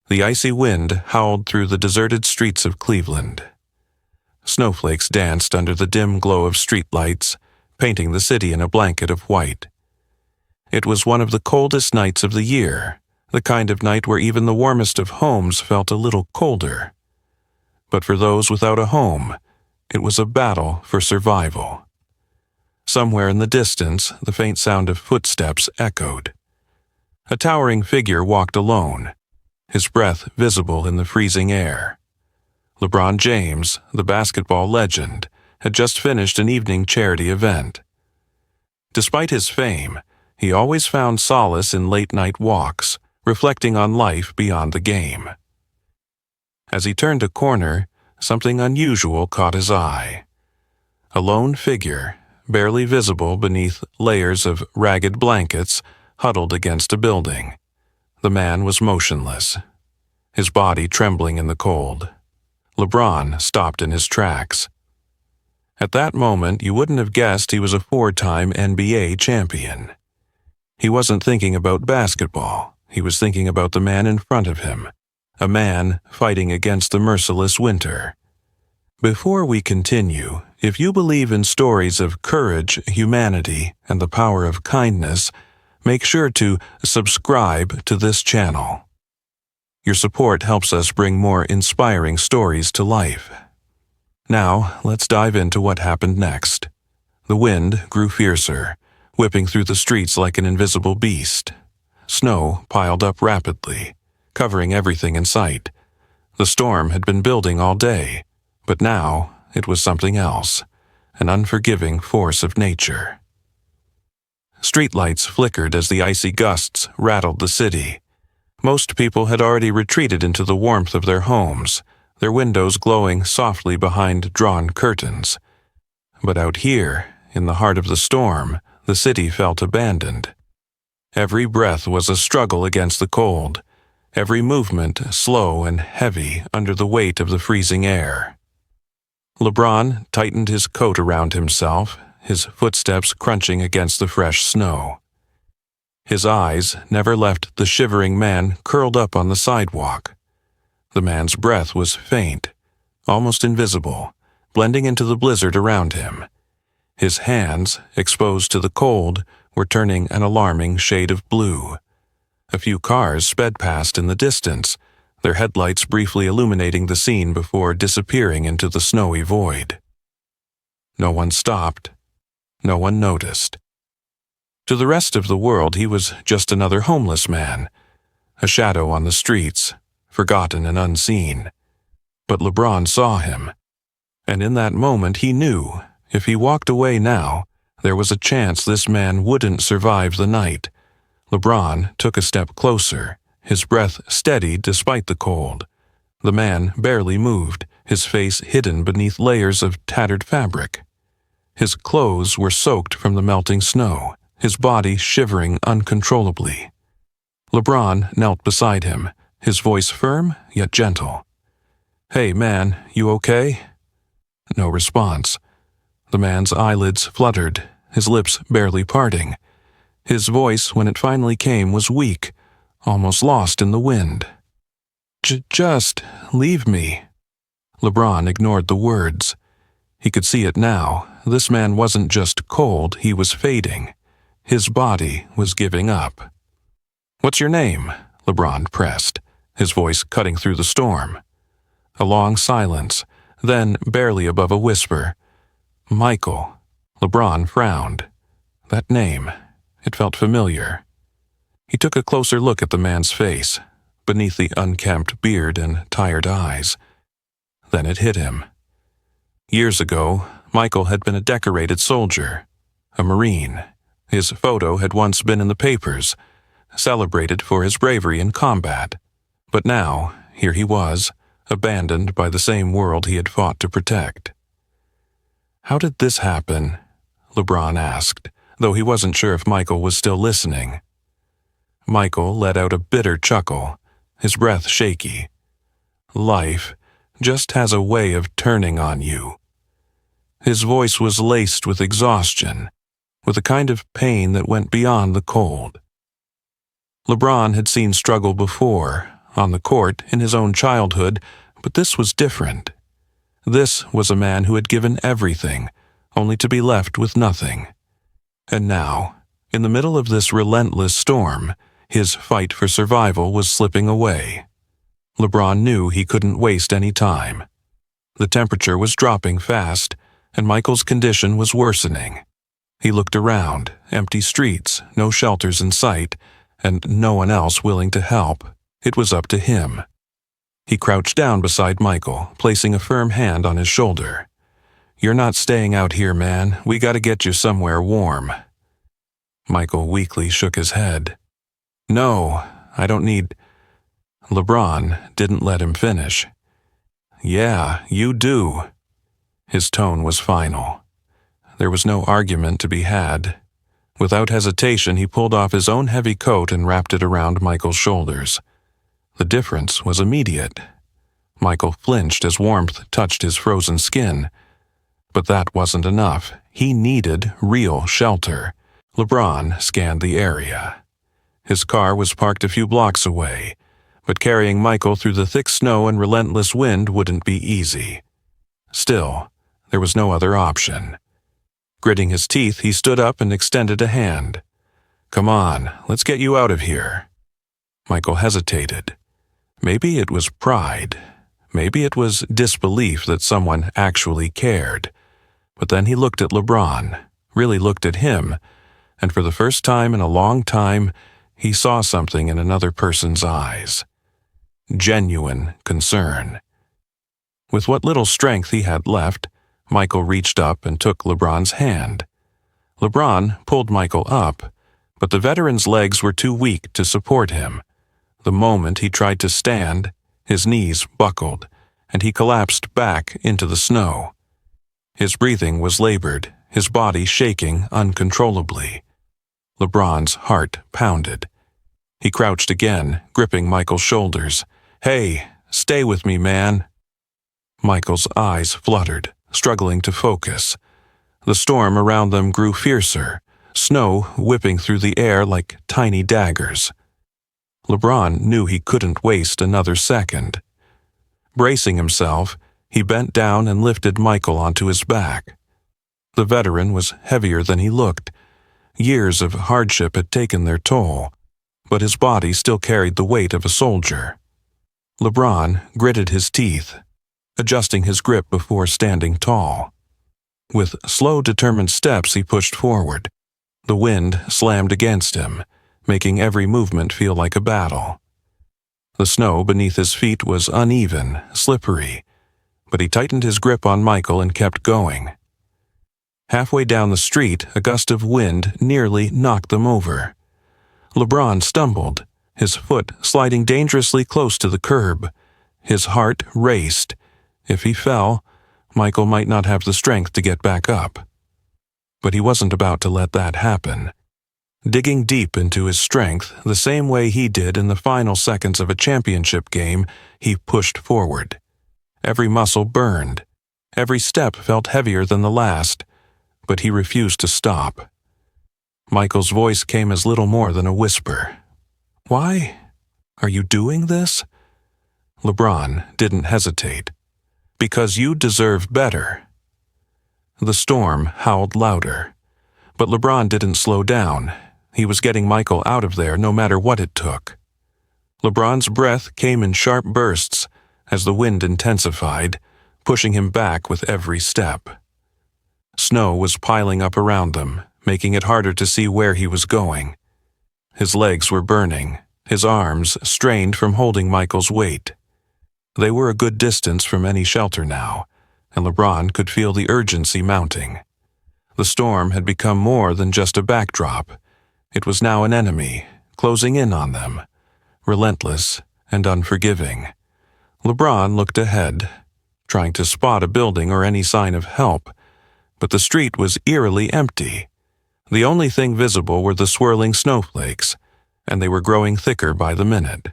The icy wind howled through the deserted streets of Cleveland. Snowflakes danced under the dim glow of streetlights, painting the city in a blanket of white. It was one of the coldest nights of the year, the kind of night where even the warmest of homes felt a little colder. But for those without a home, it was a battle for survival. Somewhere in the distance, the faint sound of footsteps echoed. A towering figure walked alone, his breath visible in the freezing air. LeBron James, the basketball legend, had just finished an evening charity event. Despite his fame, he always found solace in late-night walks, reflecting on life beyond the game. As he turned a corner, something unusual caught his eye. A lone figure, barely visible beneath layers of ragged blankets, huddled against a building. The man was motionless, his body trembling in the cold. LeBron stopped in his tracks. At that moment, you wouldn't have guessed he was a four-time NBA champion. He wasn't thinking about basketball. He was thinking about the man in front of him, a man fighting against the merciless winter. Before we continue, if you believe in stories of courage, humanity, and the power of kindness, make sure to subscribe to this channel. Your support helps us bring more inspiring stories to life. Now, let's dive into what happened next. The wind grew fiercer, whipping through the streets like an invisible beast. Snow piled up rapidly, covering everything in sight. The storm had been building all day, but now it was something else, an unforgiving force of nature. Streetlights flickered as the icy gusts rattled the city. Most people had already retreated into the warmth of their homes, their windows glowing softly behind drawn curtains. But out here, in the heart of the storm, the city felt abandoned. Every breath was a struggle against the cold, every movement slow and heavy under the weight of the freezing air. LeBron tightened his coat around himself, his footsteps crunching against the fresh snow. His eyes never left the shivering man curled up on the sidewalk. The man's breath was faint, almost invisible, blending into the blizzard around him. His hands, exposed to the cold, were turning an alarming shade of blue. A few cars sped past in the distance, their headlights briefly illuminating the scene before disappearing into the snowy void. No one stopped. No one noticed. To the rest of the world, he was just another homeless man, a shadow on the streets, forgotten and unseen. But LeBron saw him, and in that moment he knew, if he walked away now, there was a chance this man wouldn't survive the night. LeBron took a step closer, his breath steady despite the cold. The man barely moved, his face hidden beneath layers of tattered fabric. His clothes were soaked from the melting snow, his body shivering uncontrollably. LeBron knelt beside him, his voice firm yet gentle. "Hey, man, you okay?" No response. The man's eyelids fluttered, his lips barely parting. His voice, when it finally came, was weak, almost lost in the wind. Just leave me." LeBron ignored the words. He could see it now. This man wasn't just cold, he was fading. His body was giving up. "What's your name?" LeBron pressed, his voice cutting through the storm. A long silence, then barely above a whisper. "Michael." LeBron frowned. That name, it felt familiar. He took a closer look at the man's face, beneath the unkempt beard and tired eyes. Then it hit him. Years ago, Michael had been a decorated soldier, a Marine. His photo had once been in the papers, celebrated for his bravery in combat. But now, here he was, abandoned by the same world he had fought to protect. "How did this happen?" LeBron asked, though he wasn't sure if Michael was still listening. Michael let out a bitter chuckle, his breath shaky. "Life just has a way of turning on you." His voice was laced with exhaustion, with a kind of pain that went beyond the cold. LeBron had seen struggle before, on the court, in his own childhood, but this was different. This was a man who had given everything, only to be left with nothing. And now, in the middle of this relentless storm, his fight for survival was slipping away. LeBron knew he couldn't waste any time. The temperature was dropping fast, and Michael's condition was worsening. He looked around, empty streets, no shelters in sight, and no one else willing to help. It was up to him. He crouched down beside Michael, placing a firm hand on his shoulder. "You're not staying out here, man. We gotta get you somewhere warm." Michael weakly shook his head. "No, I don't need—" LeBron didn't let him finish. "Yeah, you do." His tone was final. There was no argument to be had. Without hesitation, he pulled off his own heavy coat and wrapped it around Michael's shoulders. The difference was immediate. Michael flinched as warmth touched his frozen skin. But that wasn't enough. He needed real shelter. LeBron scanned the area. His car was parked a few blocks away, but carrying Michael through the thick snow and relentless wind wouldn't be easy. Still, there was no other option. Gritting his teeth, he stood up and extended a hand. "Come on, let's get you out of here." Michael hesitated. Maybe it was pride. Maybe it was disbelief that someone actually cared. But then he looked at LeBron, really looked at him, and for the first time in a long time, he saw something in another person's eyes. Genuine concern. With what little strength he had left, Michael reached up and took LeBron's hand. LeBron pulled Michael up, but the veteran's legs were too weak to support him. The moment he tried to stand, his knees buckled, and he collapsed back into the snow. His breathing was labored, his body shaking uncontrollably. LeBron's heart pounded. He crouched again, gripping Michael's shoulders. "Hey, stay with me, man." Michael's eyes fluttered, struggling to focus. The storm around them grew fiercer, snow whipping through the air like tiny daggers. LeBron knew he couldn't waste another second. Bracing himself, he bent down and lifted Michael onto his back. The veteran was heavier than he looked. Years of hardship had taken their toll, but his body still carried the weight of a soldier. LeBron gritted his teeth, adjusting his grip before standing tall. With slow, determined steps, he pushed forward. The wind slammed against him, making every movement feel like a battle. The snow beneath his feet was uneven, slippery, but he tightened his grip on Michael and kept going. Halfway down the street, a gust of wind nearly knocked them over. LeBron stumbled, his foot sliding dangerously close to the curb. His heart raced. If he fell, Michael might not have the strength to get back up. But he wasn't about to let that happen. Digging deep into his strength, the same way he did in the final seconds of a championship game, he pushed forward. Every muscle burned. Every step felt heavier than the last, but he refused to stop. Michael's voice came as little more than a whisper. "Why are you doing this?" LeBron didn't hesitate. "Because you deserve better." The storm howled louder, but LeBron didn't slow down. He was getting Michael out of there no matter what it took. LeBron's breath came in sharp bursts as the wind intensified, pushing him back with every step. Snow was piling up around them, making it harder to see where he was going. His legs were burning, his arms strained from holding Michael's weight. They were a good distance from any shelter now, and LeBron could feel the urgency mounting. The storm had become more than just a backdrop. It was now an enemy, closing in on them, relentless and unforgiving. LeBron looked ahead, trying to spot a building or any sign of help, but the street was eerily empty. The only thing visible were the swirling snowflakes, and they were growing thicker by the minute.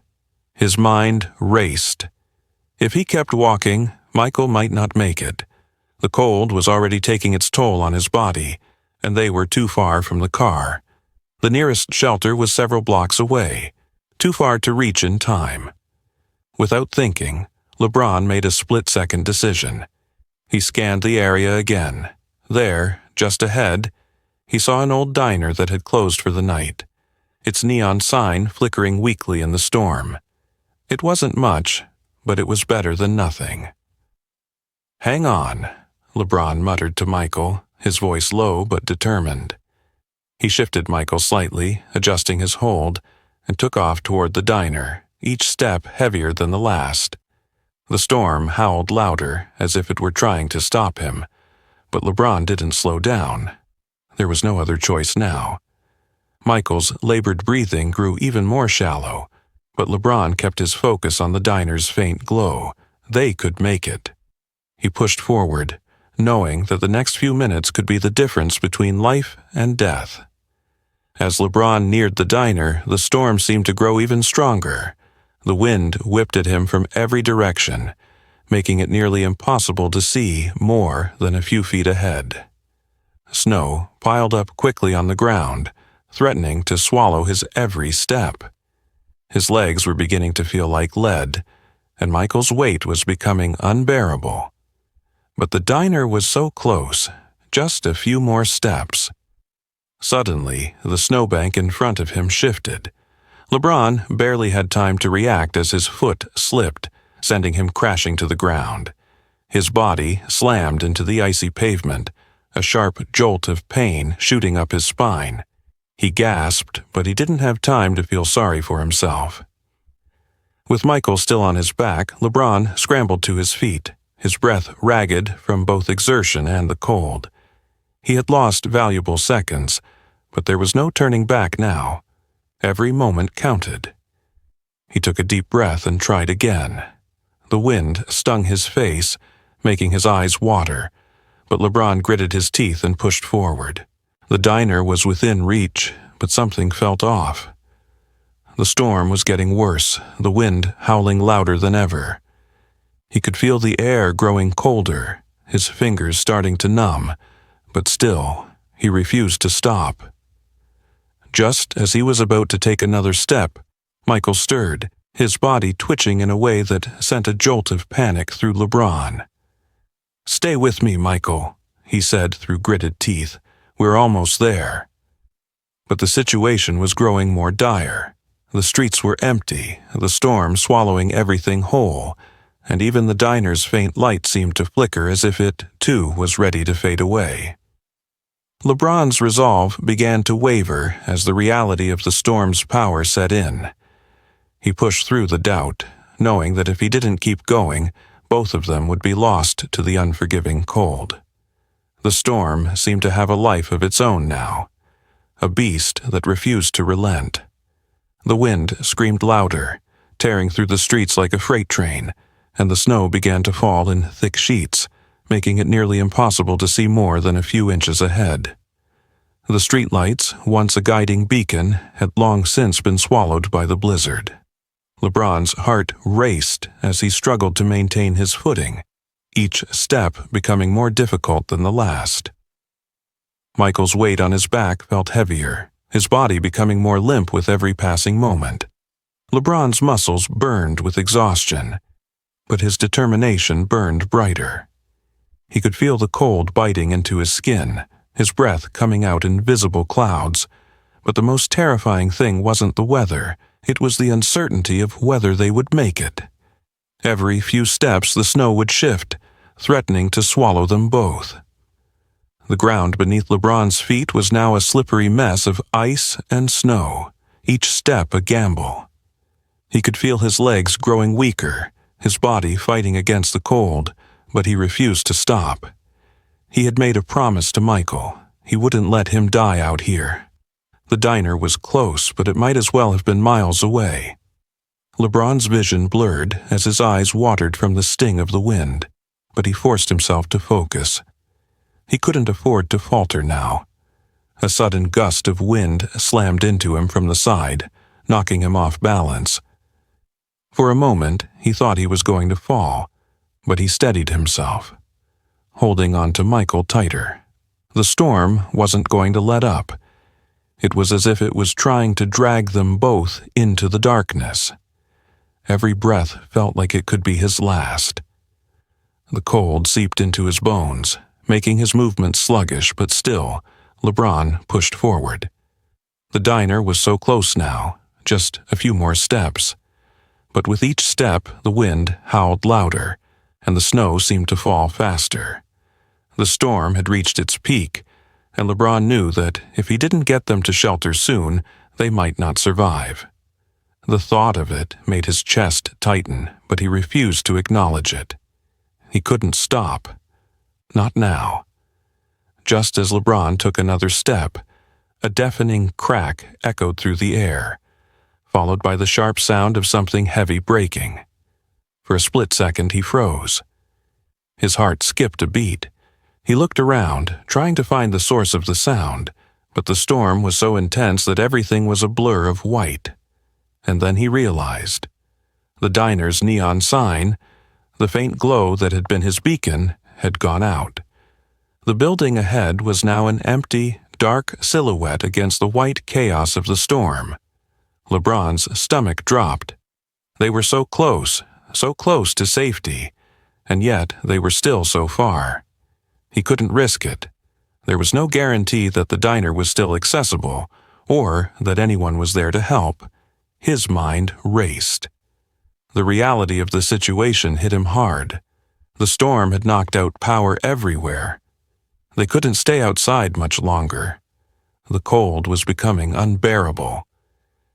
His mind raced. If he kept walking, Michael might not make it. The cold was already taking its toll on his body, and they were too far from the car. The nearest shelter was several blocks away, too far to reach in time. Without thinking, LeBron made a split-second decision. He scanned the area again. There, just ahead, he saw an old diner that had closed for the night, its neon sign flickering weakly in the storm. It wasn't much, but it was better than nothing. "Hang on," LeBron muttered to Michael, his voice low but determined. He shifted Michael slightly, adjusting his hold, and took off toward the diner, each step heavier than the last. The storm howled louder, as if it were trying to stop him, but LeBron didn't slow down. There was no other choice now. Michael's labored breathing grew even more shallow, but LeBron kept his focus on the diner's faint glow. They could make it. He pushed forward, knowing that the next few minutes could be the difference between life and death. As LeBron neared the diner, the storm seemed to grow even stronger. The wind whipped at him from every direction, making it nearly impossible to see more than a few feet ahead. Snow piled up quickly on the ground, threatening to swallow his every step. His legs were beginning to feel like lead, and Michael's weight was becoming unbearable. But the diner was so close, just a few more steps. Suddenly, the snowbank in front of him shifted. LeBron barely had time to react as his foot slipped, sending him crashing to the ground. His body slammed into the icy pavement, a sharp jolt of pain shooting up his spine. He gasped, but he didn't have time to feel sorry for himself. With Michael still on his back, LeBron scrambled to his feet, his breath ragged from both exertion and the cold. He had lost valuable seconds, but there was no turning back now. Every moment counted. He took a deep breath and tried again. The wind stung his face, making his eyes water, but LeBron gritted his teeth and pushed forward. The diner was within reach, but something felt off. The storm was getting worse, the wind howling louder than ever. He could feel the air growing colder, his fingers starting to numb, but still, he refused to stop. Just as he was about to take another step, Michael stirred, his body twitching in a way that sent a jolt of panic through LeBron. "Stay with me, Michael," he said through gritted teeth. "We're almost there." But the situation was growing more dire. The streets were empty, the storm swallowing everything whole, and even the diner's faint light seemed to flicker as if it, too, was ready to fade away. LeBron's resolve began to waver as the reality of the storm's power set in. He pushed through the doubt, knowing that if he didn't keep going, both of them would be lost to the unforgiving cold. The storm seemed to have a life of its own now, a beast that refused to relent. The wind screamed louder, tearing through the streets like a freight train, and the snow began to fall in thick sheets, making it nearly impossible to see more than a few inches ahead. The streetlights, once a guiding beacon, had long since been swallowed by the blizzard. LeBron's heart raced as he struggled to maintain his footing, each step becoming more difficult than the last. Michael's weight on his back felt heavier, his body becoming more limp with every passing moment. LeBron's muscles burned with exhaustion, but his determination burned brighter. He could feel the cold biting into his skin, his breath coming out in visible clouds, but the most terrifying thing wasn't the weather, it was the uncertainty of whether they would make it. Every few steps the snow would shift, threatening to swallow them both. The ground beneath LeBron's feet was now a slippery mess of ice and snow, each step a gamble. He could feel his legs growing weaker, his body fighting against the cold, but he refused to stop. He had made a promise to Michael. He wouldn't let him die out here. The diner was close, but it might as well have been miles away. LeBron's vision blurred as his eyes watered from the sting of the wind, but he forced himself to focus. He couldn't afford to falter now. A sudden gust of wind slammed into him from the side, knocking him off balance. For a moment, he thought he was going to fall, but he steadied himself, holding on to Michael tighter. The storm wasn't going to let up. It was as if it was trying to drag them both into the darkness. Every breath felt like it could be his last. The cold seeped into his bones, making his movements sluggish, but still, LeBron pushed forward. The diner was so close now, just a few more steps. But with each step, the wind howled louder, and the snow seemed to fall faster. The storm had reached its peak, and LeBron knew that if he didn't get them to shelter soon, they might not survive. The thought of it made his chest tighten, but he refused to acknowledge it. He couldn't stop. Not now. Just as LeBron took another step, a deafening crack echoed through the air, followed by the sharp sound of something heavy breaking. For a split second he froze. His heart skipped a beat. He looked around, trying to find the source of the sound, but the storm was so intense that everything was a blur of white. And then he realized. The diner's neon sign, the faint glow that had been his beacon, had gone out. The building ahead was now an empty, dark silhouette against the white chaos of the storm. LeBron's stomach dropped. They were so close to safety, and yet they were still so far. He couldn't risk it. There was no guarantee that the diner was still accessible, or that anyone was there to help. His mind raced. The reality of the situation hit him hard. The storm had knocked out power everywhere. They couldn't stay outside much longer. The cold was becoming unbearable.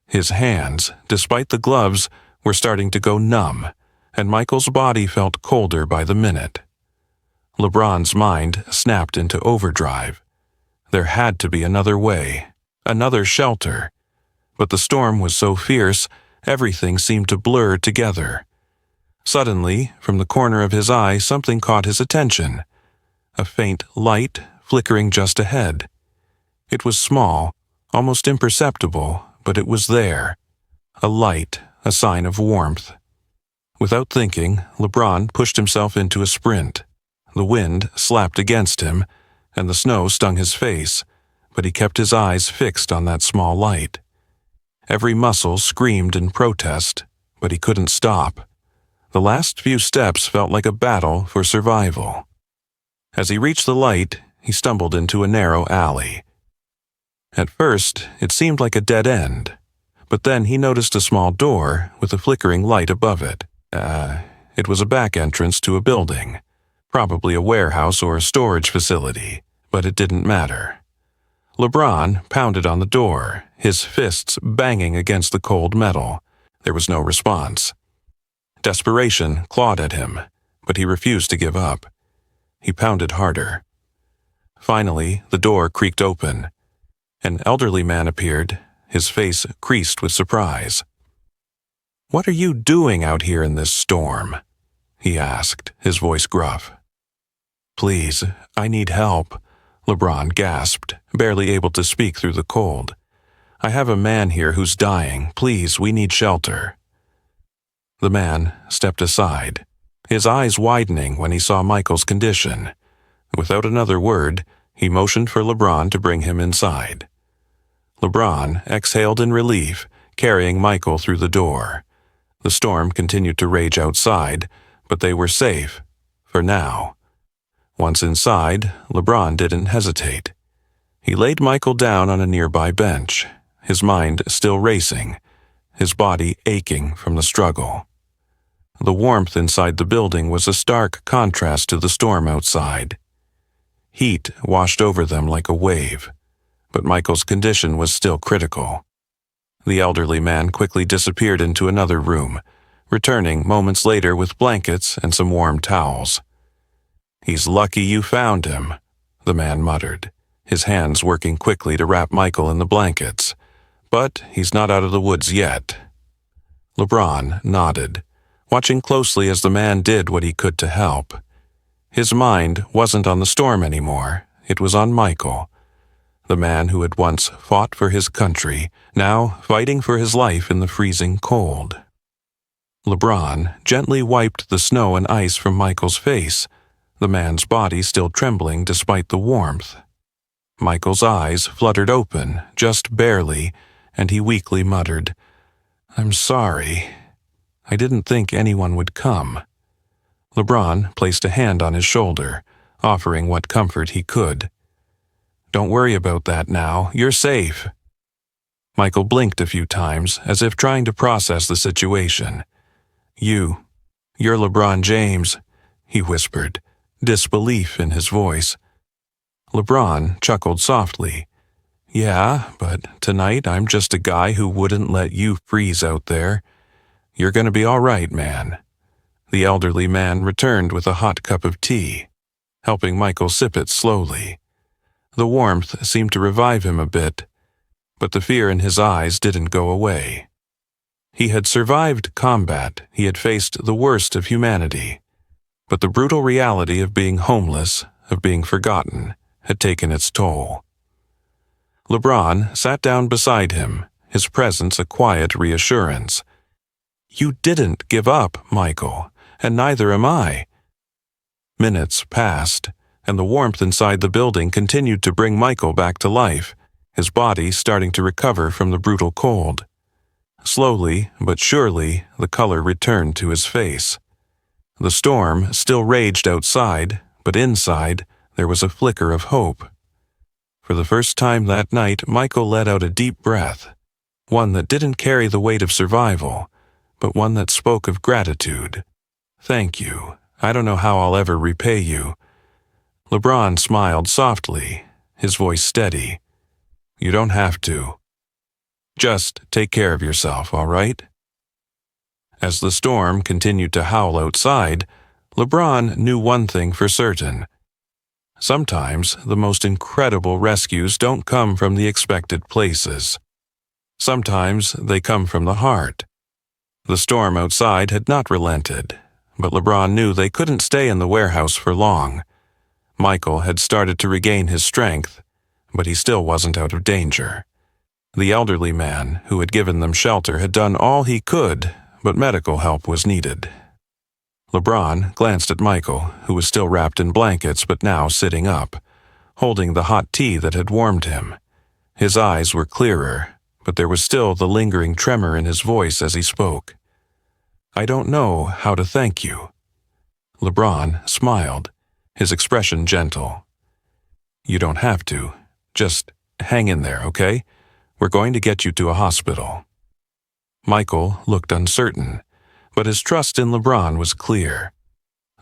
His hands, despite the gloves, were starting to go numb, and Michael's body felt colder by the minute. LeBron's mind snapped into overdrive. There had to be another way, another shelter. But the storm was so fierce, everything seemed to blur together. Suddenly, from the corner of his eye, something caught his attention. A faint light flickering just ahead. It was small, almost imperceptible, but it was there. A light, a sign of warmth. Without thinking, LeBron pushed himself into a sprint. The wind slapped against him, and the snow stung his face, but he kept his eyes fixed on that small light. Every muscle screamed in protest, but he couldn't stop. The last few steps felt like a battle for survival. As he reached the light, he stumbled into a narrow alley. At first, it seemed like a dead end, but then he noticed a small door with a flickering light above it. It was a back entrance to a building, probably a warehouse or a storage facility, but it didn't matter. LeBron pounded on the door, his fists banging against the cold metal. There was no response. Desperation clawed at him, but he refused to give up. He pounded harder. Finally, the door creaked open. An elderly man appeared, his face creased with surprise. "What are you doing out here in this storm?" he asked, his voice gruff. "Please, I need help," LeBron gasped, barely able to speak through the cold. "I have a man here who's dying. Please, we need shelter." The man stepped aside, his eyes widening when he saw Michael's condition. Without another word, he motioned for LeBron to bring him inside. LeBron exhaled in relief, carrying Michael through the door. The storm continued to rage outside, but they were safe, for now. Once inside, LeBron didn't hesitate. He laid Michael down on a nearby bench, his mind still racing, his body aching from the struggle. The warmth inside the building was a stark contrast to the storm outside. Heat washed over them like a wave, but Michael's condition was still critical. The elderly man quickly disappeared into another room, returning moments later with blankets and some warm towels. "He's lucky you found him," the man muttered, his hands working quickly to wrap Michael in the blankets. "But he's not out of the woods yet." LeBron nodded, watching closely as the man did what he could to help. His mind wasn't on the storm anymore, it was on Michael, the man who had once fought for his country, now fighting for his life in the freezing cold. LeBron gently wiped the snow and ice from Michael's face, the man's body still trembling despite the warmth. Michael's eyes fluttered open, just barely, and he weakly muttered, "I'm sorry." I didn't think anyone would come." LeBron placed a hand on his shoulder, offering what comfort he could. "Don't worry about that now. You're safe." Michael blinked a few times, as if trying to process the situation. You're LeBron James," he whispered, disbelief in his voice. LeBron chuckled softly. "Yeah, but tonight I'm just a guy who wouldn't let you freeze out there. You're gonna be all right, man." The elderly man returned with a hot cup of tea, helping Michael sip it slowly. The warmth seemed to revive him a bit, but the fear in his eyes didn't go away. He had survived combat, he had faced the worst of humanity, but the brutal reality of being homeless, of being forgotten, had taken its toll. LeBron sat down beside him, his presence a quiet reassurance. "You didn't give up, Michael, and neither am I." Minutes passed, and the warmth inside the building continued to bring Michael back to life, his body starting to recover from the brutal cold. Slowly but surely, the color returned to his face. The storm still raged outside, but inside there was a flicker of hope. For the first time that night, Michael let out a deep breath, one that didn't carry the weight of survival, but one that spoke of gratitude. "Thank you. I don't know how I'll ever repay you." LeBron smiled softly, his voice steady. "You don't have to. Just take care of yourself, all right?" As the storm continued to howl outside, LeBron knew one thing for certain. Sometimes the most incredible rescues don't come from the expected places. Sometimes they come from the heart. The storm outside had not relented, but LeBron knew they couldn't stay in the warehouse for long. Michael had started to regain his strength, but he still wasn't out of danger. The elderly man who had given them shelter had done all he could, but medical help was needed. LeBron glanced at Michael, who was still wrapped in blankets but now sitting up, holding the hot tea that had warmed him. His eyes were clearer, but there was still the lingering tremor in his voice as he spoke. "I don't know how to thank you." LeBron smiled, his expression gentle. "You don't have to. Just hang in there, okay? We're going to get you to a hospital." Michael looked uncertain, but his trust in LeBron was clear.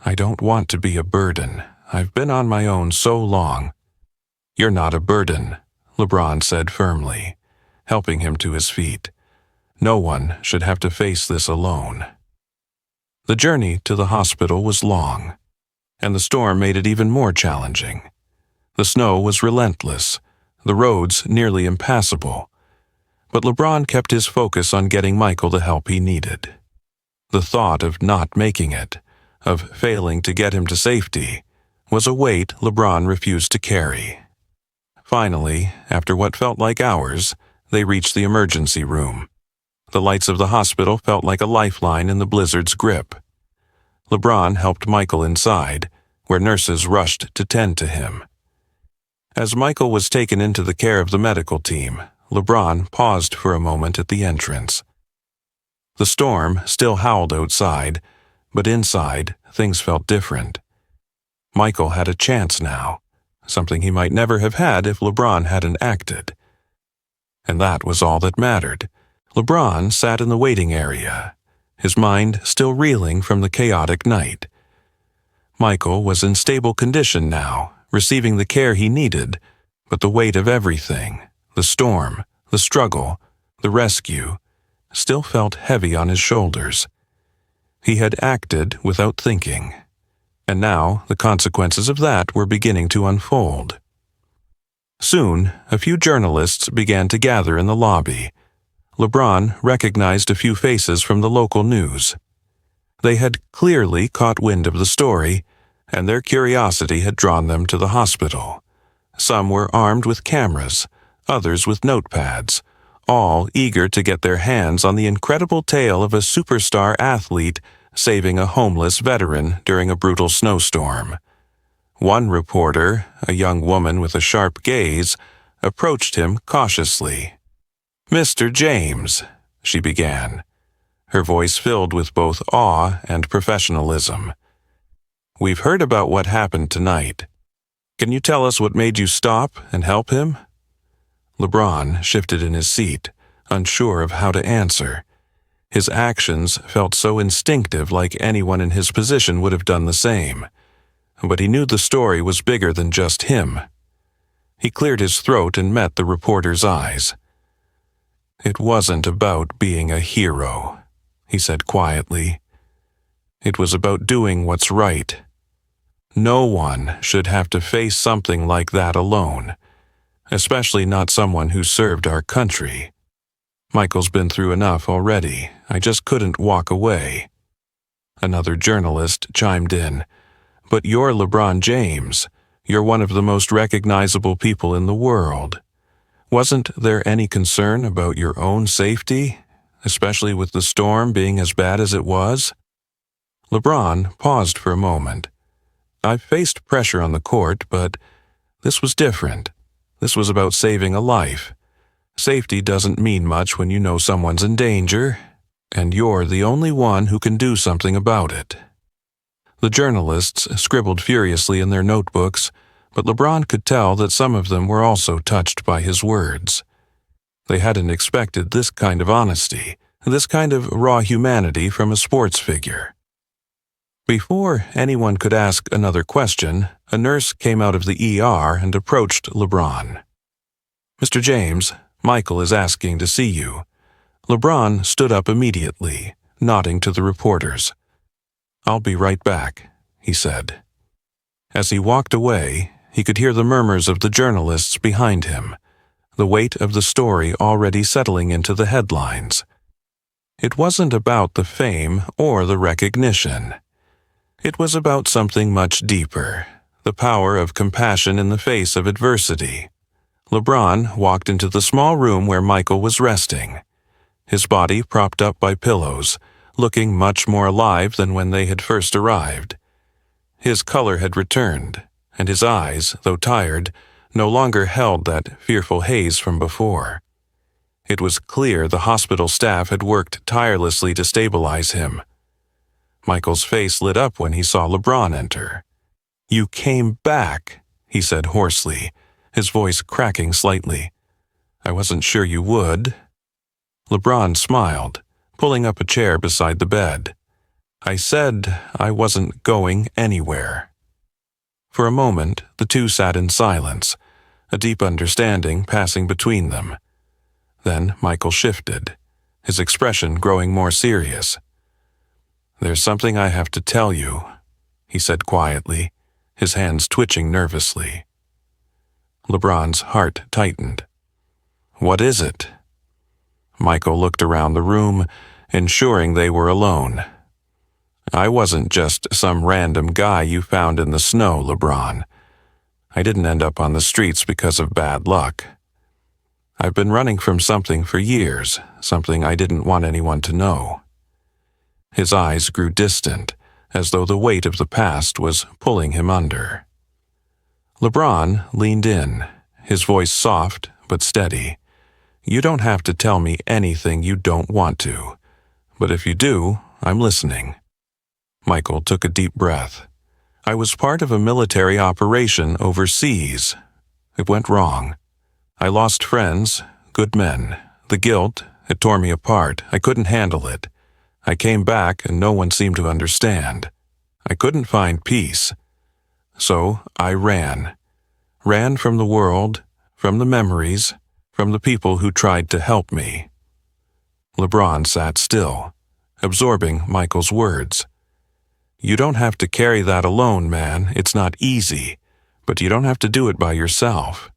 "I don't want to be a burden. I've been on my own so long." "You're not a burden," LeBron said firmly, helping him to his feet. "No one should have to face this alone." The journey to the hospital was long, and the storm made it even more challenging. The snow was relentless, the roads nearly impassable, but LeBron kept his focus on getting Michael the help he needed. The thought of not making it, of failing to get him to safety, was a weight LeBron refused to carry. Finally, after what felt like hours, they reached the emergency room. The lights of the hospital felt like a lifeline in the blizzard's grip. LeBron helped Michael inside, where nurses rushed to tend to him. As Michael was taken into the care of the medical team, LeBron paused for a moment at the entrance. The storm still howled outside, but inside things felt different. Michael had a chance now, something he might never have had if LeBron hadn't acted. And that was all that mattered. LeBron sat in the waiting area, his mind still reeling from the chaotic night. Michael was in stable condition now, receiving the care he needed, but the weight of everything, the storm, the struggle, the rescue, still felt heavy on his shoulders. He had acted without thinking, and now the consequences of that were beginning to unfold. Soon, a few journalists began to gather in the lobby. LeBron recognized a few faces from the local news. They had clearly caught wind of the story, and their curiosity had drawn them to the hospital. Some were armed with cameras, others with notepads, all eager to get their hands on the incredible tale of a superstar athlete saving a homeless veteran during a brutal snowstorm. One reporter, a young woman with a sharp gaze, approached him cautiously. "Mr. James," she began. her voice filled with both awe and professionalism. "We've heard about what happened tonight. Can you tell us what made you stop and help him?" LeBron shifted in his seat, unsure of how to answer. His actions felt so instinctive, like anyone in his position would have done the same. But he knew the story was bigger than just him. He cleared his throat and met the reporter's eyes. "It wasn't about being a hero," he said quietly. "It was about doing what's right. No one should have to face something like that alone, especially not someone who served our country. Michael's been through enough already. I just couldn't walk away." Another journalist chimed in. "But you're LeBron James. You're one of the most recognizable people in the world. Wasn't there any concern about your own safety, especially with the storm being as bad as it was?" LeBron paused for a moment. "I've faced pressure on the court, but this was different. This was about saving a life. Safety doesn't mean much when you know someone's in danger, and you're the only one who can do something about it." The journalists scribbled furiously in their notebooks, but LeBron could tell that some of them were also touched by his words. They hadn't expected this kind of honesty, this kind of raw humanity from a sports figure. Before anyone could ask another question, a nurse came out of the ER and approached LeBron. "Mr. James, Michael is asking to see you." LeBron stood up immediately, nodding to the reporters. "I'll be right back," he said. As he walked away, he could hear the murmurs of the journalists behind him, the weight of the story already settling into the headlines. It wasn't about the fame or the recognition. It was about something much deeper, the power of compassion in the face of adversity. LeBron walked into the small room where Michael was resting, his body propped up by pillows, looking much more alive than when they had first arrived. His color had returned, and his eyes, though tired, no longer held that fearful haze from before. It was clear the hospital staff had worked tirelessly to stabilize him. Michael's face lit up when he saw LeBron enter. "You came back," he said hoarsely, his voice cracking slightly. "I wasn't sure you would." LeBron smiled, pulling up a chair beside the bed. "I said I wasn't going anywhere." For a moment, the two sat in silence, a deep understanding passing between them. Then Michael shifted, his expression growing more serious. "There's something I have to tell you," he said quietly, his hands twitching nervously. LeBron's heart tightened. "What is it?" Michael looked around the room, ensuring they were alone. "I wasn't just some random guy you found in the snow, LeBron. I didn't end up on the streets because of bad luck. I've been running from something for years, something I didn't want anyone to know." His eyes grew distant, as though the weight of the past was pulling him under. LeBron leaned in, his voice soft but steady. "You don't have to tell me anything you don't want to, but if you do, I'm listening." Michael took a deep breath. "I was part of a military operation overseas. It went wrong. I lost friends, good men. The guilt, it tore me apart. I couldn't handle it. I came back and no one seemed to understand. I couldn't find peace. So I ran. Ran from the world, from the memories, from the people who tried to help me." LeBron sat still, absorbing Michael's words. "You don't have to carry that alone, man. It's not easy, but you don't have to do it by yourself."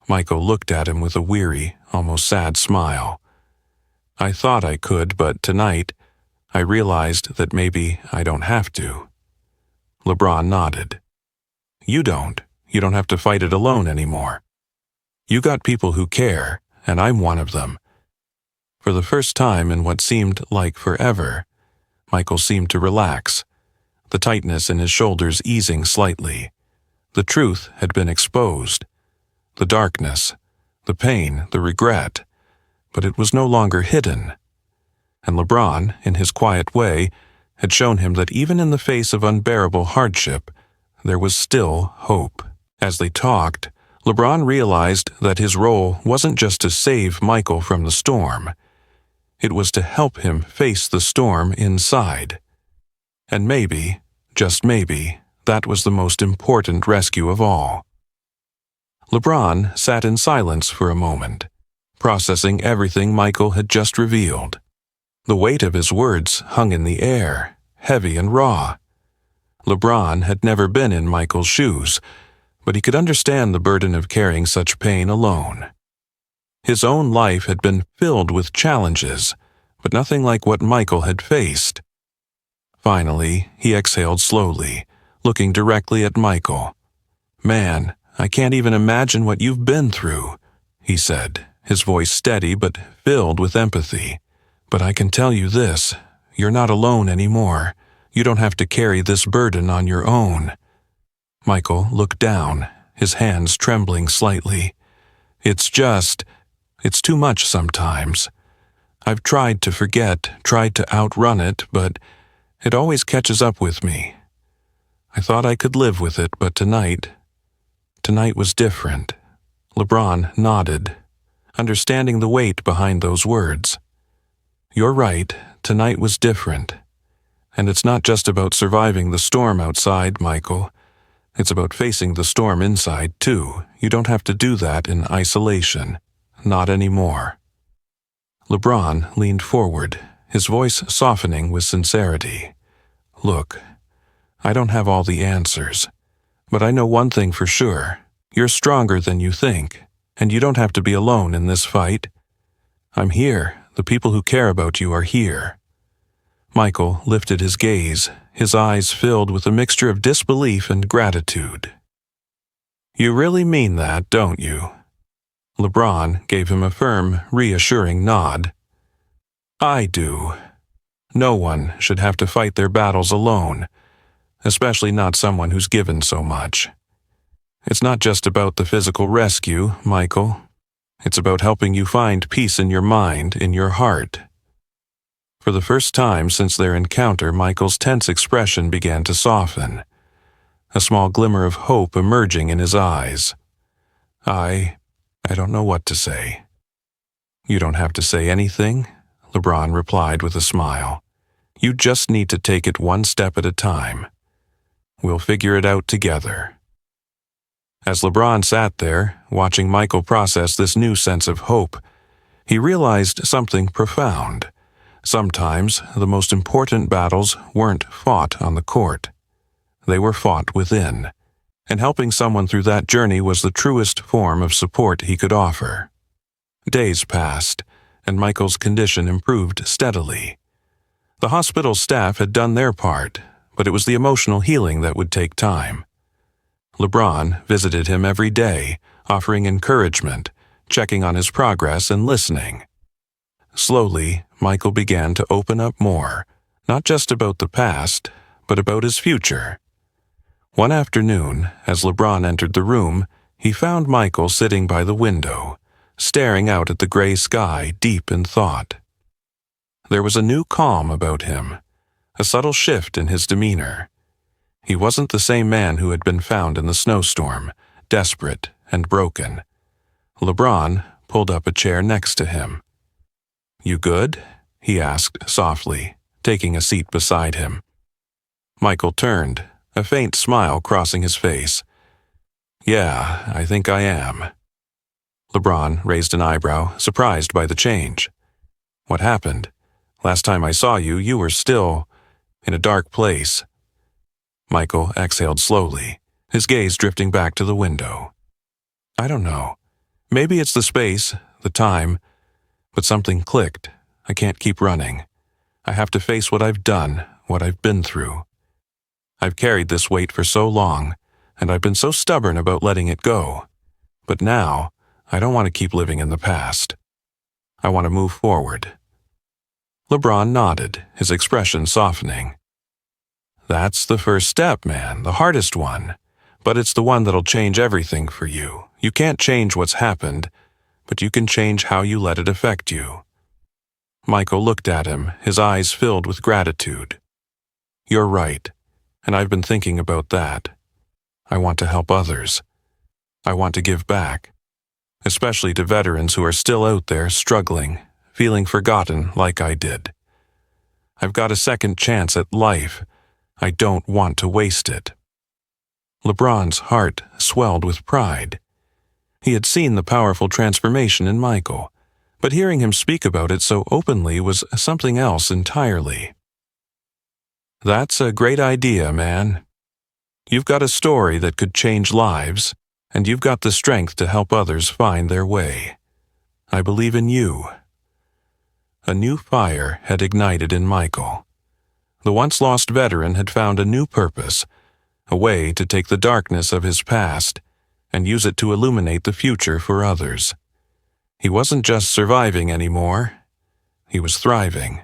Michael looked at him with a weary, almost sad smile. "I thought I could, but tonight, I realized that maybe I don't have to." LeBron nodded. "You don't. You don't have to fight it alone anymore. You got people who care, and I'm one of them." For the first time in what seemed like forever, Michael seemed to relax, the tightness in his shoulders easing slightly. The truth had been exposed. The darkness, the pain, the regret, but it was no longer hidden. And LeBron, in his quiet way, had shown him that even in the face of unbearable hardship, there was still hope. As they talked, LeBron realized that his role wasn't just to save Michael from the storm. It was to help him face the storm inside. And maybe, just maybe, that was the most important rescue of all. LeBron sat in silence for a moment, processing everything Michael had just revealed. The weight of his words hung in the air, heavy and raw. LeBron had never been in Michael's shoes, but he could understand the burden of carrying such pain alone. His own life had been filled with challenges, but nothing like what Michael had faced. Finally, he exhaled slowly, looking directly at Michael. "Man, I can't even imagine what you've been through," he said, his voice steady but filled with empathy. "But I can tell you this, you're not alone anymore. You don't have to carry this burden on your own." Michael looked down, his hands trembling slightly. It's too much sometimes. I've tried to forget, tried to outrun it, but it always catches up with me. I thought I could live with it, but tonight was different." LeBron nodded, understanding the weight behind those words. "You're right, tonight was different. And it's not just about surviving the storm outside, Michael. It's about facing the storm inside, too. You don't have to do that in isolation. Not anymore." LeBron leaned forward, his voice softening with sincerity. "Look, I don't have all the answers, but I know one thing for sure. You're stronger than you think, and you don't have to be alone in this fight. I'm here. The people who care about you are here." Michael lifted his gaze, his eyes filled with a mixture of disbelief and gratitude. "You really mean that, don't you?" LeBron gave him a firm, reassuring nod. "I do. No one should have to fight their battles alone, especially not someone who's given so much. It's not just about the physical rescue, Michael. It's about helping you find peace in your mind, in your heart." For the first time since their encounter, Michael's tense expression began to soften, a small glimmer of hope emerging in his eyes. I don't know what to say." "You don't have to say anything," LeBron replied with a smile. "You just need to take it one step at a time. We'll figure it out together." As LeBron sat there, watching Michael process this new sense of hope, he realized something profound. Sometimes the most important battles weren't fought on the court. They were fought within, and helping someone through that journey was the truest form of support he could offer. Days passed, and Michael's condition improved steadily. The hospital staff had done their part, but it was the emotional healing that would take time. LeBron visited him every day, offering encouragement, checking on his progress and listening. Slowly, Michael began to open up more, not just about the past, but about his future. One afternoon, as LeBron entered the room, he found Michael sitting by the window, staring out at the gray sky, deep in thought. There was a new calm about him, a subtle shift in his demeanor. He wasn't the same man who had been found in the snowstorm, desperate and broken. LeBron pulled up a chair next to him. "You good?" he asked softly, taking a seat beside him. Michael turned, a faint smile crossing his face. "Yeah, I think I am." LeBron raised an eyebrow, surprised by the change. "What happened? Last time I saw you, you were still in a dark place." Michael exhaled slowly, his gaze drifting back to the window. "I don't know. Maybe it's the space, the time, but something clicked. I can't keep running. I have to face what I've done, what I've been through. I've carried this weight for so long, and I've been so stubborn about letting it go. But now, I don't want to keep living in the past. I want to move forward." LeBron nodded, his expression softening. "That's the first step, man, the hardest one. But it's the one that'll change everything for you. You can't change what's happened, but you can change how you let it affect you." Michael looked at him, his eyes filled with gratitude. "You're right, and I've been thinking about that. I want to help others. I want to give back, especially to veterans who are still out there struggling, feeling forgotten like I did. I've got a second chance at life. I don't want to waste it." LeBron's heart swelled with pride. He had seen the powerful transformation in Michael, but hearing him speak about it so openly was something else entirely. "That's a great idea, man. You've got a story that could change lives, and you've got the strength to help others find their way. I believe in you." A new fire had ignited in Michael. The once-lost veteran had found a new purpose, a way to take the darkness of his past and use it to illuminate the future for others. He wasn't just surviving anymore. He was thriving.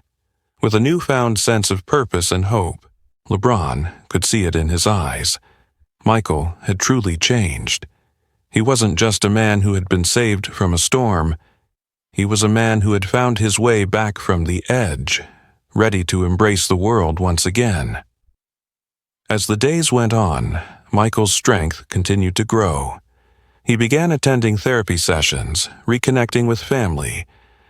With a newfound sense of purpose and hope, LeBron could see it in his eyes. Michael had truly changed. He wasn't just a man who had been saved from a storm. He was a man who had found his way back from the edge, ready to embrace the world once again. As the days went on, Michael's strength continued to grow. He began attending therapy sessions, reconnecting with family,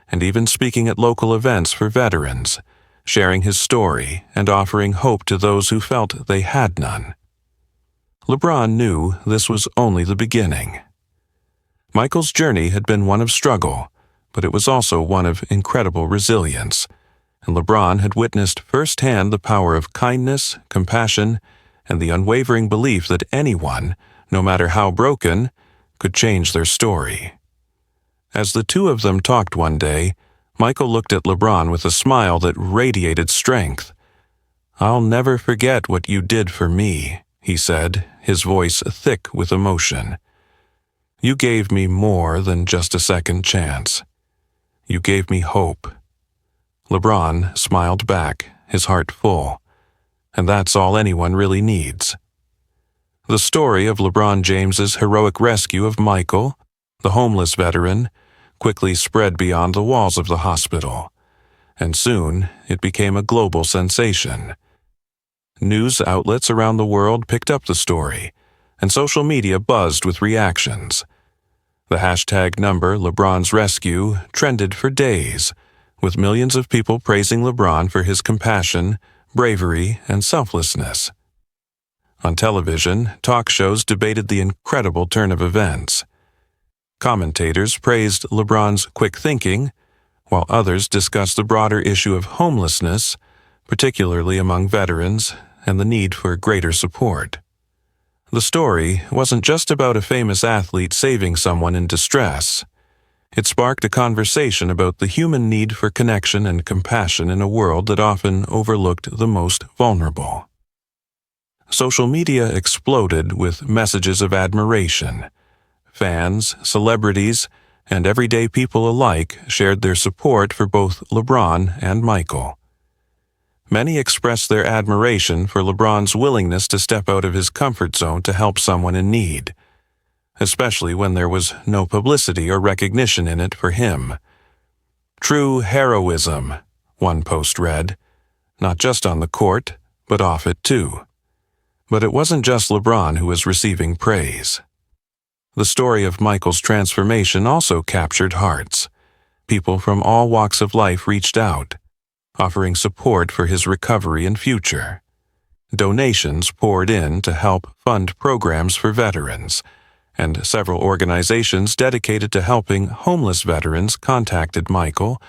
and even speaking at local events for veterans, sharing his story and offering hope to those who felt they had none. LeBron knew this was only the beginning. Michael's journey had been one of struggle, but it was also one of incredible resilience, and LeBron had witnessed firsthand the power of kindness, compassion, and the unwavering belief that anyone, no matter how broken, could change their story. As the two of them talked one day, Michael looked at LeBron with a smile that radiated strength. "I'll never forget what you did for me," he said, his voice thick with emotion. "You gave me more than just a second chance. You gave me hope." LeBron smiled back, his heart full. And that's all anyone really needs. The story of LeBron James's heroic rescue of Michael, the homeless veteran, quickly spread beyond the walls of the hospital, and soon it became a global sensation. News outlets around the world picked up the story, and social media buzzed with reactions. The hashtag number LeBron's rescue trended for days, with millions of people praising LeBron for his compassion, bravery, and selflessness. On television, talk shows debated the incredible turn of events. Commentators praised LeBron's quick thinking, while others discussed the broader issue of homelessness, particularly among veterans, and the need for greater support. The story wasn't just about a famous athlete saving someone in distress. It sparked a conversation about the human need for connection and compassion in a world that often overlooked the most vulnerable. Social media exploded with messages of admiration. Fans, celebrities, and everyday people alike shared their support for both LeBron and Michael. Many expressed their admiration for LeBron's willingness to step out of his comfort zone to help someone in need, especially when there was no publicity or recognition in it for him. "True heroism," one post read, "not just on the court, but off it too." But it wasn't just LeBron who was receiving praise. The story of Michael's transformation also captured hearts. People from all walks of life reached out, offering support for his recovery and future. Donations poured in to help fund programs for veterans, and several organizations dedicated to helping homeless veterans contacted Michael,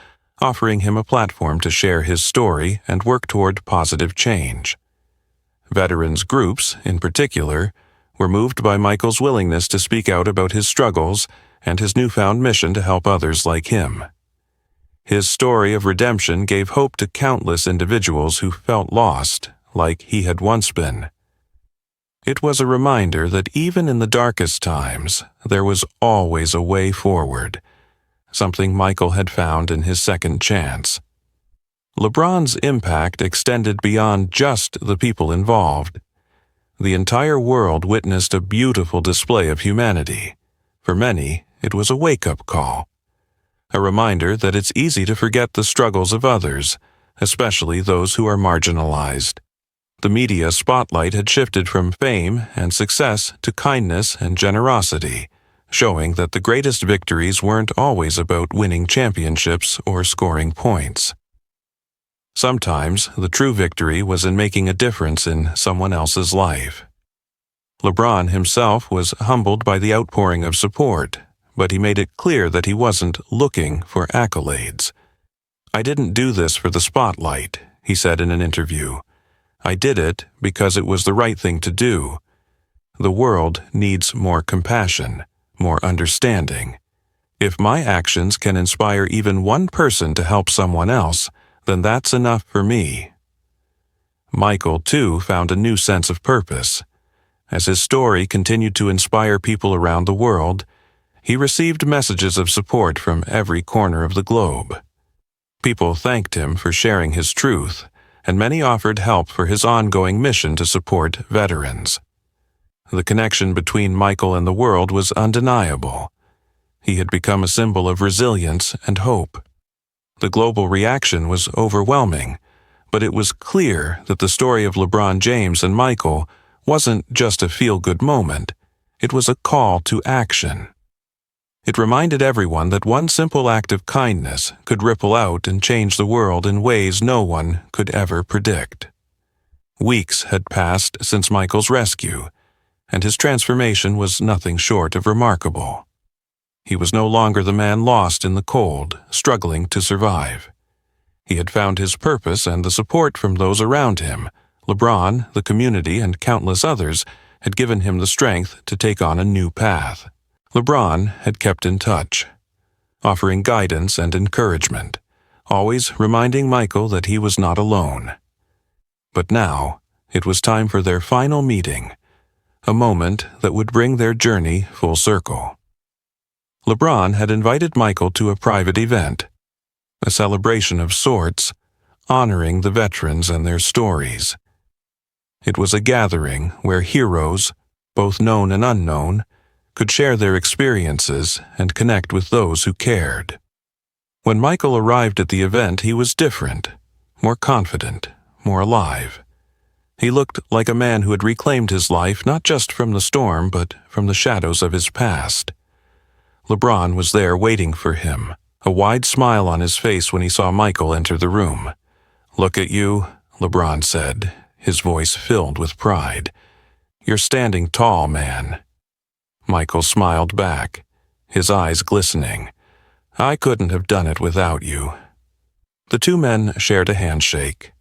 offering him a platform to share his story and work toward positive change. Veterans groups, in particular, were moved by Michael's willingness to speak out about his struggles and his newfound mission to help others like him. His story of redemption gave hope to countless individuals who felt lost, like he had once been. It was a reminder that even in the darkest times, there was always a way forward, something Michael had found in his second chance. LeBron's impact extended beyond just the people involved. The entire world witnessed a beautiful display of humanity. For many, it was a wake-up call. a reminder that it's easy to forget the struggles of others, especially those who are marginalized. The media spotlight had shifted from fame and success to kindness and generosity, showing that the greatest victories weren't always about winning championships or scoring points. Sometimes the true victory was in making a difference in someone else's life. LeBron himself was humbled by the outpouring of support, but he made it clear that he wasn't looking for accolades. "I didn't do this for the spotlight," he said in an interview. "I did it because it was the right thing to do. The world needs more compassion, more understanding. If my actions can inspire even one person to help someone else, then that's enough for me." Michael, too, found a new sense of purpose. As his story continued to inspire people around the world, he received messages of support from every corner of the globe. People thanked him for sharing his truth, and many offered help for his ongoing mission to support veterans. The connection between Michael and the world was undeniable. He had become a symbol of resilience and hope. The global reaction was overwhelming, but it was clear that the story of LeBron James and Michael wasn't just a feel-good moment. It was a call to action. It reminded everyone that one simple act of kindness could ripple out and change the world in ways no one could ever predict. Weeks had passed since Michael's rescue, and his transformation was nothing short of remarkable. He was no longer the man lost in the cold, struggling to survive. He had found his purpose, and the support from those around him, LeBron, the community, and countless others, had given him the strength to take on a new path. LeBron had kept in touch, offering guidance and encouragement, always reminding Michael that he was not alone. But now, it was time for their final meeting, a moment that would bring their journey full circle. LeBron had invited Michael to a private event, a celebration of sorts, honoring the veterans and their stories. It was a gathering where heroes, both known and unknown, could share their experiences and connect with those who cared. When Michael arrived at the event, he was different, more confident, more alive. He looked like a man who had reclaimed his life not just from the storm, but from the shadows of his past. LeBron was there waiting for him, a wide smile on his face when he saw Michael enter the room. "Look at you," LeBron said, his voice filled with pride. "You're standing tall, man." Michael smiled back, his eyes glistening. "I couldn't have done it without you." The two men shared a handshake,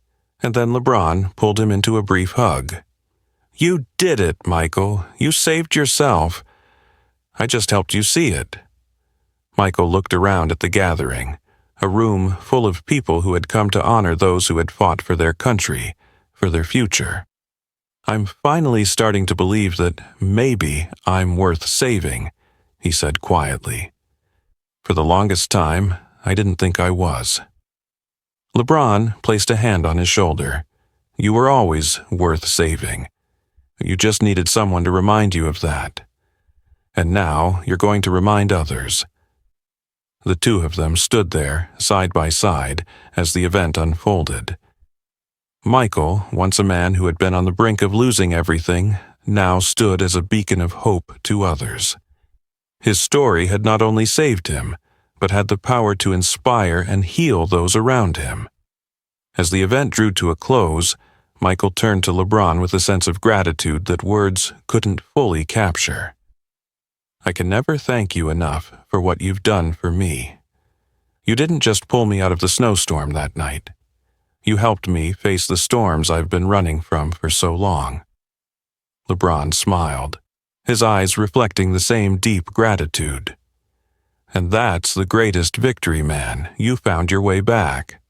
and then LeBron pulled him into a brief hug. "You did it, Michael. You saved yourself. I just helped you see it." Michael looked around at the gathering, a room full of people who had come to honor those who had fought for their country, for their future. "I'm finally starting to believe that maybe I'm worth saving," he said quietly. "For the longest time, I didn't think I was." LeBron placed a hand on his shoulder. "You were always worth saving. You just needed someone to remind you of that. And now you're going to remind others." The two of them stood there, side by side, as the event unfolded. Michael, once a man who had been on the brink of losing everything, now stood as a beacon of hope to others. His story had not only saved him, but had the power to inspire and heal those around him. As the event drew to a close, Michael turned to LeBron with a sense of gratitude that words couldn't fully capture. "I can never thank you enough for what you've done for me. You didn't just pull me out of the snowstorm that night. You helped me face the storms I've been running from for so long." LeBron smiled, his eyes reflecting the same deep gratitude. "And that's the greatest victory, man. You found your way back."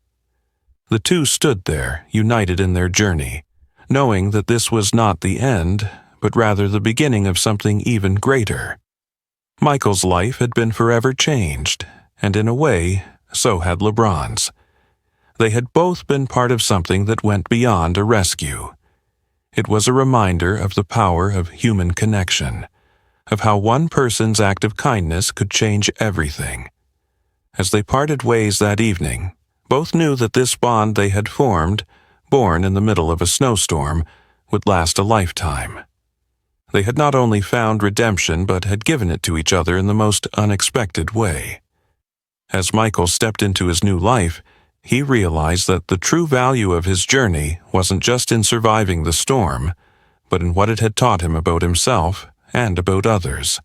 The two stood there, united in their journey, knowing that this was not the end, but rather the beginning of something even greater. Michael's life had been forever changed, and in a way, so had LeBron's. They had both been part of something that went beyond a rescue. It was a reminder of the power of human connection, of how one person's act of kindness could change everything. As they parted ways that evening, both knew that this bond they had formed, born in the middle of a snowstorm, would last a lifetime. They had not only found redemption but had given it to each other in the most unexpected way. As Michael stepped into his new life, he realized that the true value of his journey wasn't just in surviving the storm, but in what it had taught him about himself and about others.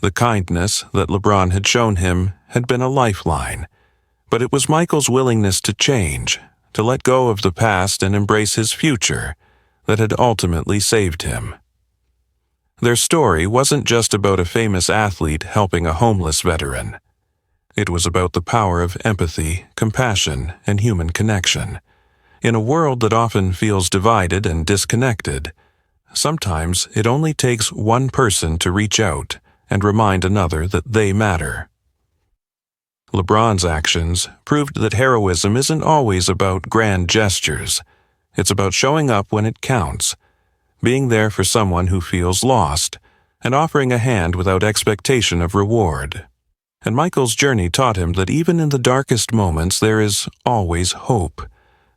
The kindness that LeBron had shown him had been a lifeline, but it was Michael's willingness to change, to let go of the past and embrace his future, that had ultimately saved him. Their story wasn't just about a famous athlete helping a homeless veteran. It was about the power of empathy, compassion, and human connection. In a world that often feels divided and disconnected, sometimes it only takes one person to reach out and remind another that they matter. LeBron's actions proved that heroism isn't always about grand gestures. It's about showing up when it counts, being there for someone who feels lost, and offering a hand without expectation of reward. And Michael's journey taught him that even in the darkest moments there is always hope,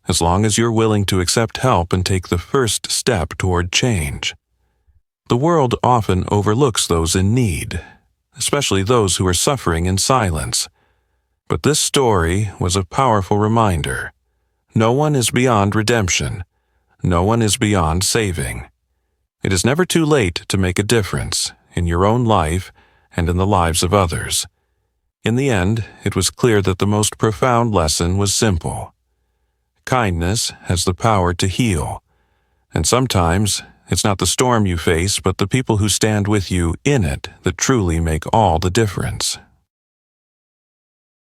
as long as you're willing to accept help and take the first step toward change. The world often overlooks those in need, especially those who are suffering in silence. But this story was a powerful reminder. No one is beyond redemption. No one is beyond saving. It is never too late to make a difference in your own life and in the lives of others. In the end, it was clear that the most profound lesson was simple. Kindness has the power to heal, and sometimes it's not the storm you face, but the people who stand with you in it that truly make all the difference.